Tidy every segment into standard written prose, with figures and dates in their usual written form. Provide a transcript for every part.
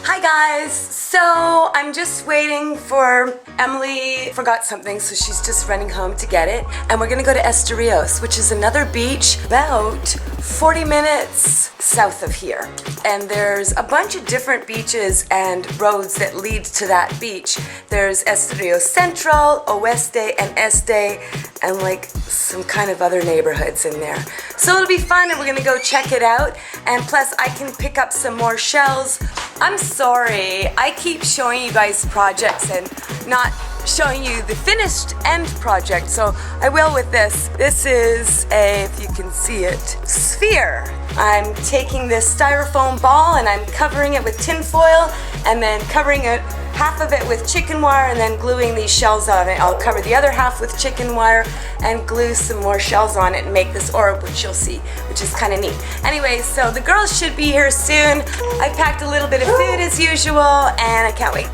Hi guys! So I'm just waiting for Emily forgot something, so she's just running home to get it. And we're gonna go to Esterillos, which is another beach about 40 minutes south of here. And there's a bunch of different beaches and roads that lead to that beach. There's Esterillos Central, Oeste, and Este, and like some kind of other neighborhoods in there. So it'll be fun and we're gonna go check it out. And plus I can pick up some more shells. I'm sorry, I keep showing you guys projects and not showing you the finished end project, so I will with this. This is a, if you can see it, sphere. I'm taking this styrofoam ball and I'm covering it with tin foil and then covering it, half of it with chicken wire and then gluing these shells on it. I'll cover the other half with chicken wire and glue some more shells on it and make this orb, which you'll see, which is kind of neat. Anyway, so the girls should be here soon. I packed a little bit of food as usual and I can't wait.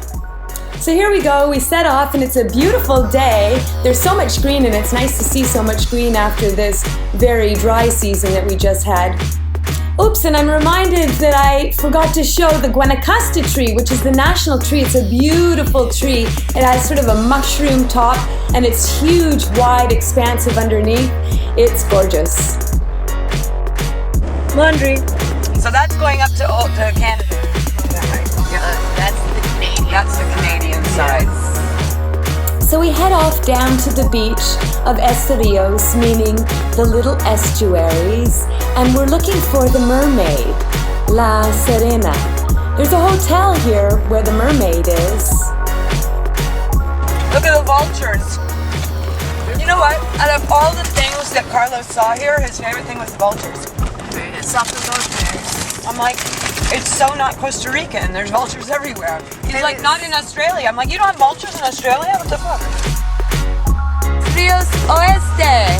So here we go, we set off and it's a beautiful day. There's so much green and it's nice to see so much green after this very dry season that we just had. Oops, and I'm reminded that I forgot to show the Guanacaste tree, which is the national tree. It's a beautiful tree. It has sort of a mushroom top and it's huge, wide, expansive underneath. It's gorgeous. Laundry. So that's going up to Canada. That's the Canadian side. So we head off down to the beach of Esterillos, meaning the little estuaries, and we're looking for the mermaid, La Serena. There's a hotel here where the mermaid is. Look at the vultures. You know what? Out of all the things that Carlos saw here, his favorite thing was the vultures. I'm like, it's so not Costa Rica and there's vultures everywhere. He's like, not in Australia. I'm like, you don't have vultures in Australia? What the fuck? Ríos Oeste.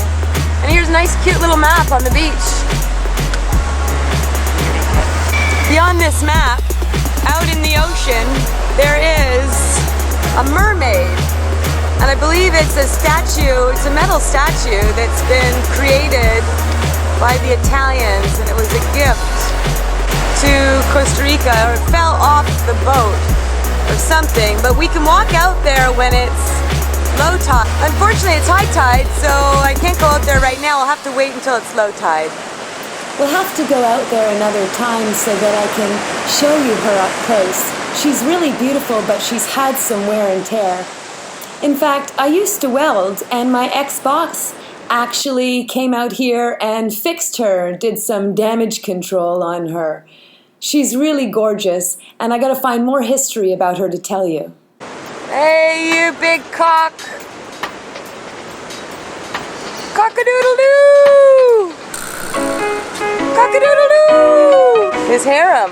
And here's a nice cute little map on the beach. Beyond this map, out in the ocean, there is a mermaid. And I believe it's a statue, it's a metal statue that's been created by the Italians, and it was a gift to Costa Rica, or it fell off the boat or something, but we can walk out there when it's low tide. Unfortunately it's high tide, so I can't go out there right now. I'll have to wait until it's low tide. We'll have to go out there another time so that I can show you her up close. She's really beautiful, but she's had some wear and tear. In fact, I used to weld, and my ex-boss actually came out here and fixed her, did some damage control on her. She's really gorgeous, and I gotta find more history about her to tell you. Hey, you big cock! Cock-a-doodle-doo! Cock-a-doodle-doo! His harem.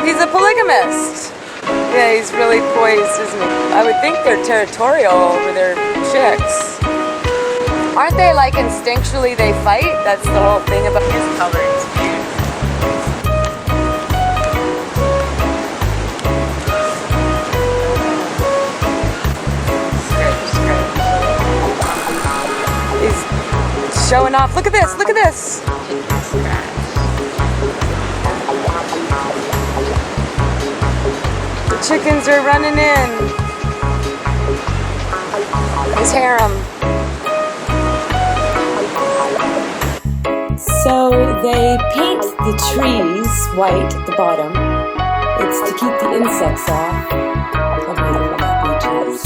He's a polygamist. Yeah, he's really poised, isn't he? I would think they're territorial over their chicks. Aren't they like instinctually they fight? That's the whole thing about his colors. He's showing off. Look at this, look at this. The chickens are running in. His harem. So they paint the trees white at the bottom. It's to keep the insects off. How beautiful that beach is.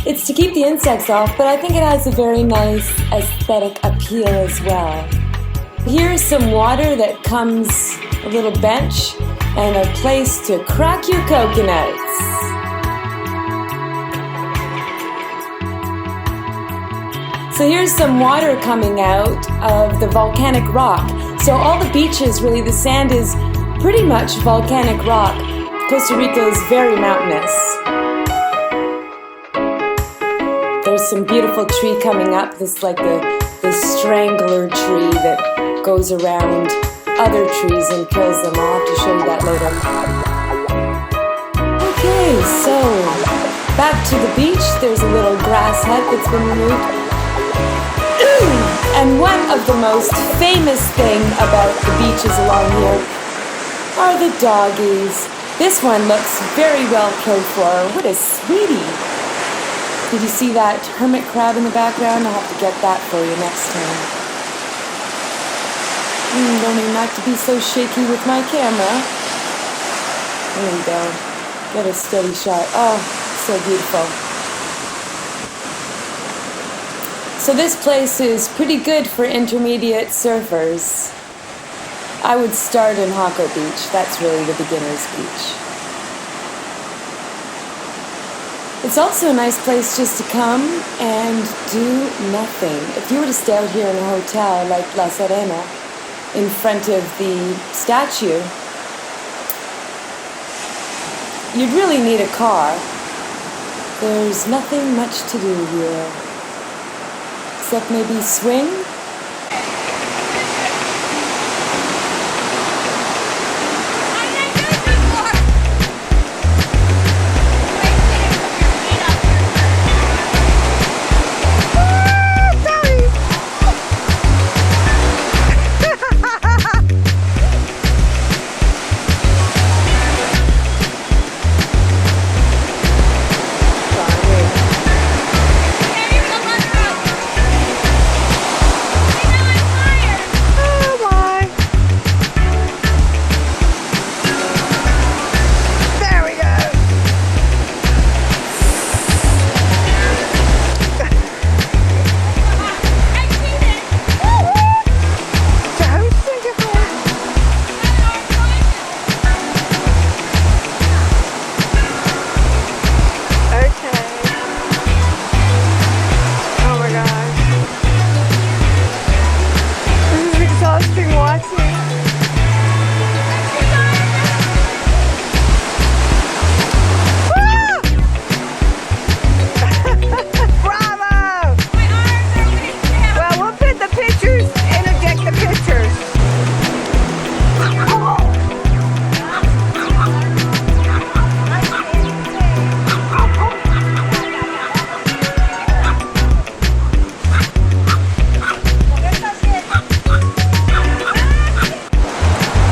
It's to keep the insects off, but I think it has a very nice aesthetic appeal as well. Here's some water that comes, a little bench, and a place to crack your coconuts. So here's some water coming out of the volcanic rock. So all the beaches, really, the sand is pretty much volcanic rock. Costa Rica is very mountainous. There's some beautiful tree coming up. This is like the strangler tree that goes around other trees and kills them. I'll have to show you that later. Okay, so back to the beach. There's a little grass hut that's been removed. And one of the most famous thing about the beaches along here are the doggies. This one looks very well cared for. What a sweetie. Did you see that hermit crab in the background? I'll have to get that for you next time. Don't even have to be so shaky with my camera. There we go. Get a steady shot. Oh, so beautiful. So this place is pretty good for intermediate surfers. I would start in Hako Beach. That's really the beginner's beach. It's also a nice place just to come and do nothing. If you were to stay out here in a hotel like La Serena, in front of the statue, you'd really need a car. There's nothing much to do here. Except maybe swing?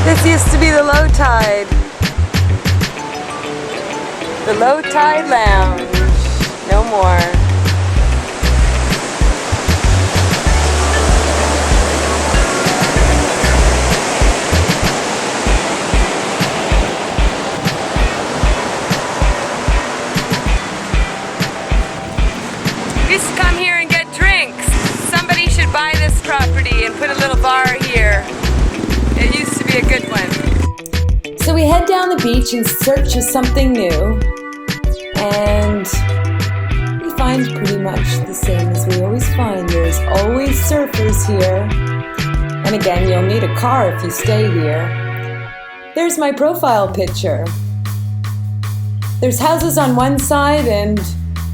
This used to be the low tide. The low tide lounge. No more. We used to come here and get drinks. Somebody should buy this property and put a little bar here. It used to be a good one. So we head down the beach in search of something new, and we find pretty much the same as we always find. There's always surfers here, and again, you'll need a car if you stay here. There's my profile picture. There's houses on one side and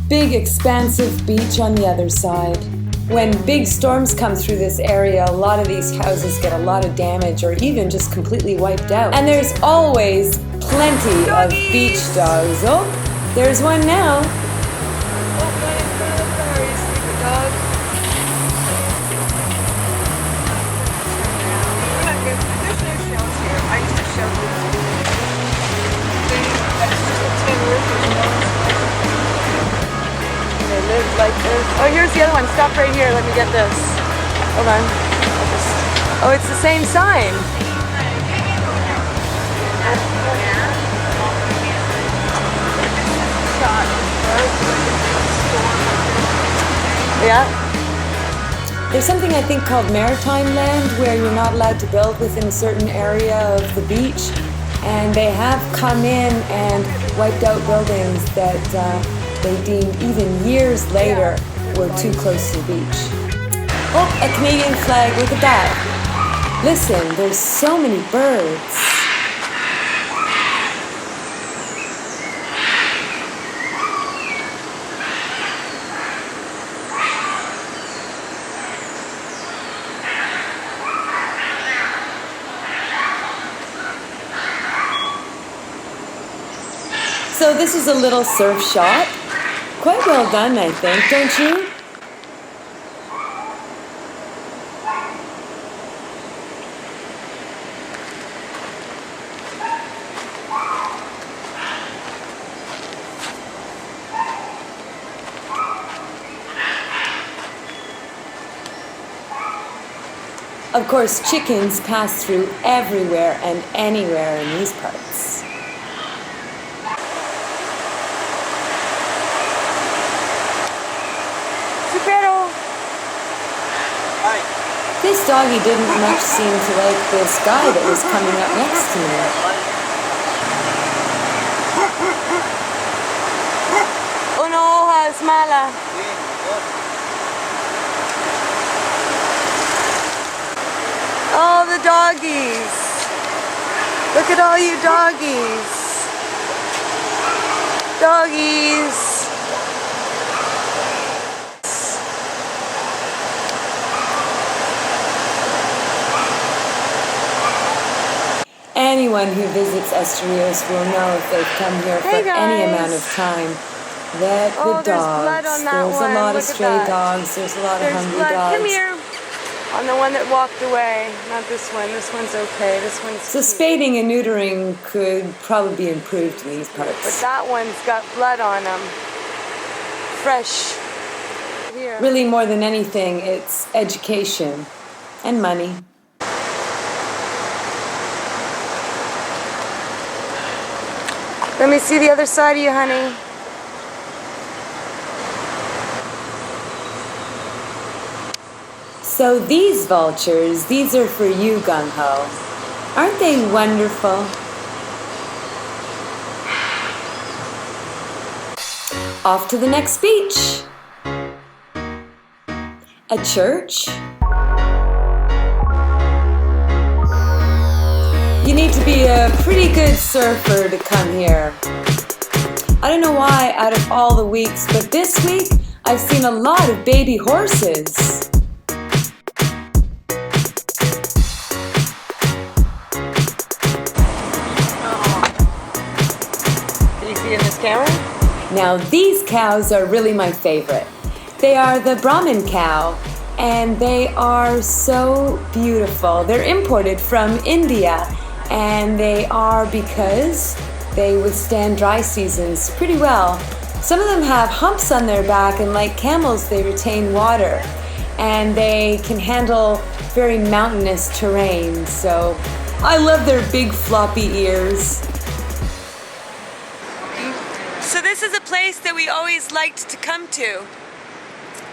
big expansive beach on the other side. When big storms come through this area, a lot of these houses get a lot of damage or even just completely wiped out. And there's always plenty of beach dogs. Oh, there's one now. Oh, right in front of the car, you stupid dog. There's no shells here. I used to shell them. That's just a tin roof. They live like this. Oh, here's the other one. Stop right here. Let me get this. Hold on. Oh, it's the same sign. Yeah. There's something I think called maritime land where you're not allowed to build within a certain area of the beach, and they have come in and wiped out buildings that they deemed even years later were too close to the beach. Oh, a Canadian flag, look at that. Listen, there's so many birds. So this is a little surf shop. Quite well done, I think, don't you? Of course, chickens pass through everywhere and anywhere in these parts. Supero. This doggy didn't much seem to like this guy that was coming up next to me. Una hoja es mala. Oh, the doggies. Look at all you doggies. Doggies. Anyone who visits Esterillos will know if they've come here for any amount of time that the there's blood dogs, on that there's one. a lot of Look at stray that. dogs, there's a lot of There's hungry blood. dogs. Come here. On the one that walked away. Not this one. This one's okay. This one's So cute. spading and neutering could probably be improved in these But parts. that one's got blood on them. Fresh. Here. Really, more than anything, it's education and money. Let me see the other side of you, honey. So these vultures, these are for you, Gung-Ho. Aren't they wonderful? Off to the next beach. A church? You need to be a pretty good surfer to come here. I don't know why out of all the weeks, but this week I've seen a lot of baby horses. Can you see in this camera? Now these cows are really my favorite. They are the Brahmin cow, and they are so beautiful. They're imported from India, and they are because they withstand dry seasons pretty well. Some of them have humps on their back, and like camels, they retain water, and they can handle very mountainous terrain. So I love their big floppy ears. So this is a place that we always liked to come to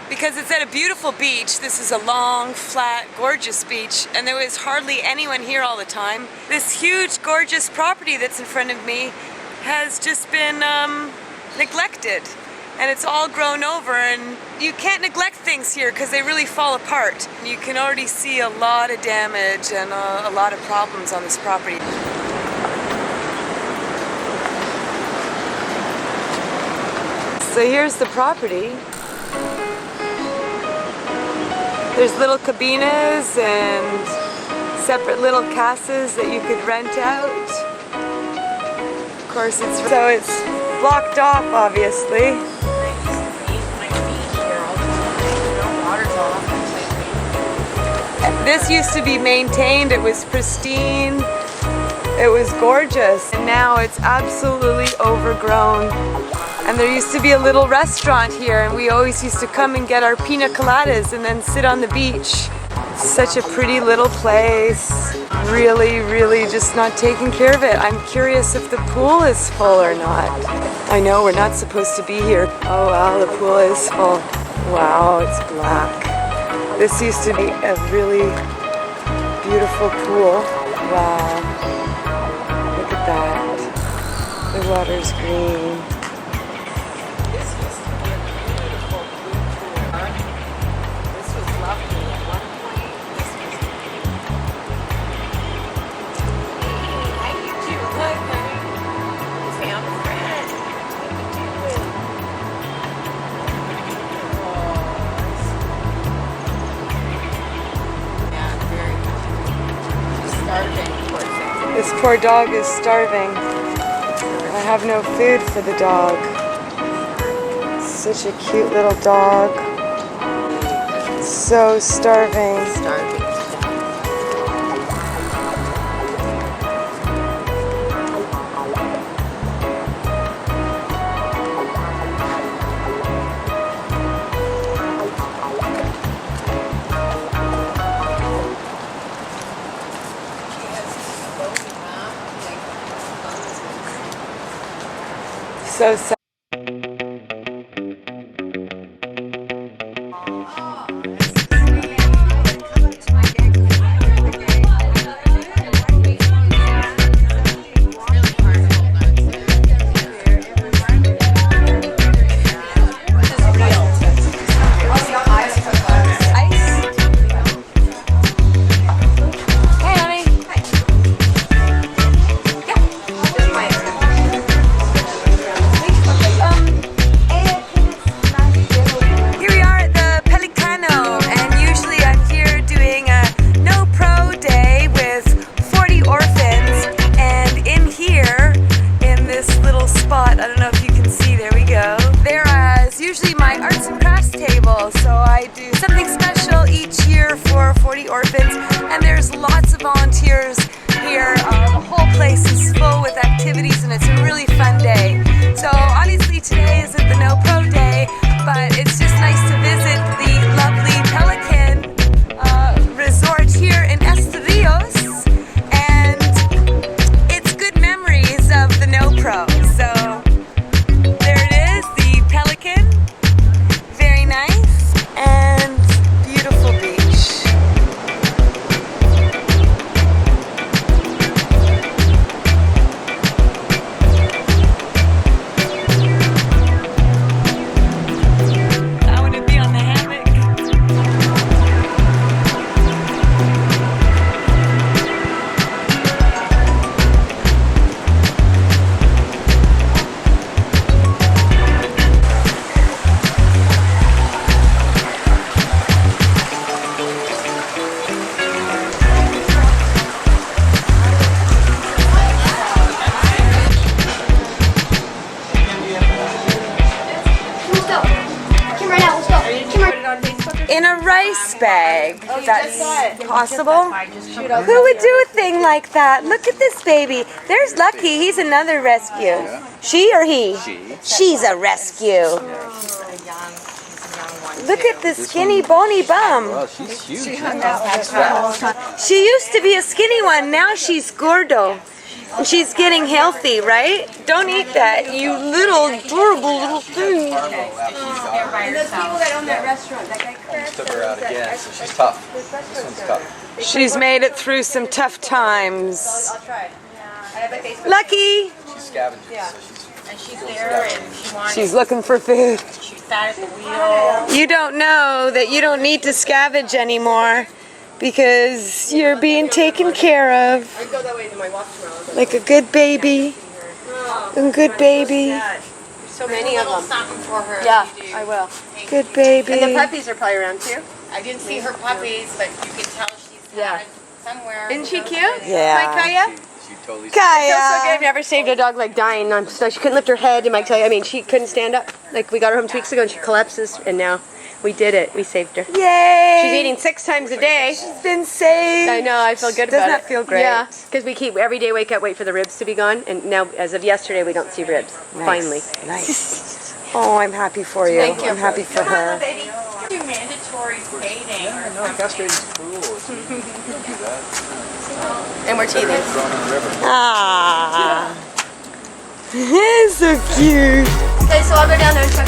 because it's at a beautiful beach. This is a long, flat, gorgeous beach, and there was hardly anyone here all the time. This huge, gorgeous property that's in front of me has just been neglected, and it's all grown over, and you can't neglect things here because they really fall apart. You can already see a lot of damage and a lot of problems on this property. So here's the property. There's little cabinas and separate little casas that you could rent out. Of course, it's blocked off, obviously. This used to be maintained. It was pristine. It was gorgeous, and now it's absolutely overgrown. And there used to be a little restaurant here, and we always used to come and get our pina coladas and then sit on the beach. Such a pretty little place. Really, really just not taking care of it. I'm curious if the pool is full or not. I know we're not supposed to be here. Oh wow, the pool is full. Wow, it's black. This used to be a really beautiful pool. Wow. Look at that. The water's green. This poor dog is starving. I have no food for the dog. Such a cute little dog. So starving. So sad. So I do something special each year for 40 orphans, and there's lots of volunteers here. The whole place is full with activities, and it's a really fun day. So obviously today isn't the No Pro Day, but it's just nice to visit the lovely Pelican resort here in Esterillos, and it's good memories of the No Pro. So there it is, the Pelican. Very nice and beautiful beach. I want to be on the hammock. In a rice bag. That's possible. Who would do a thing like that? Look at this baby. There's Lucky. He's another rescue. She or he? She's a rescue. Look at the skinny, bony bum. Well, she's huge. She used to be a skinny one. Now she's gordo. And she's getting healthy, right? Don't eat that, you little adorable little thing. And those people that own that restaurant, that guy Chris. Took her out again, so she's tough. This one's tough. She's made it through some tough times. I'll try. I have a Facebook. Lucky! She's scavenging, so And she's there and she wants. She's looking for food. She sat at the wheel. You don't know that you don't need to scavenge anymore because you're being taken care of. I go that way to my walk tomorrow. Like a good baby. A good baby. So many of them. Something for her. Yeah, I will. Good baby. And the puppies are probably around too. I didn't see her puppies, but you could tell she's had somewhere. Isn't she cute? Yeah. My Kaya? she totally. Feels so good. Kaya. I've never saved a dog like dying. So she couldn't lift her head. And Mike tell you, I mean, she couldn't stand up. Like we got her home 2 weeks ago and she collapses, and now we did it. We saved her. Yay. She's eating 6 times a day. She's been saved. I know. I feel good Doesn't about that it. feel great? Yeah, because we keep every day wake up, wait for the ribs to be gone, and now as of yesterday we don't see ribs. Finally. Nice. Oh, I'm happy for you. Thank you. I'm happy for her. Do mandatory fading. No, castrating's cruel. So you don't do that. And we're teething. Thrown in the river. Ah. So cute. Okay, so I'll go down there and check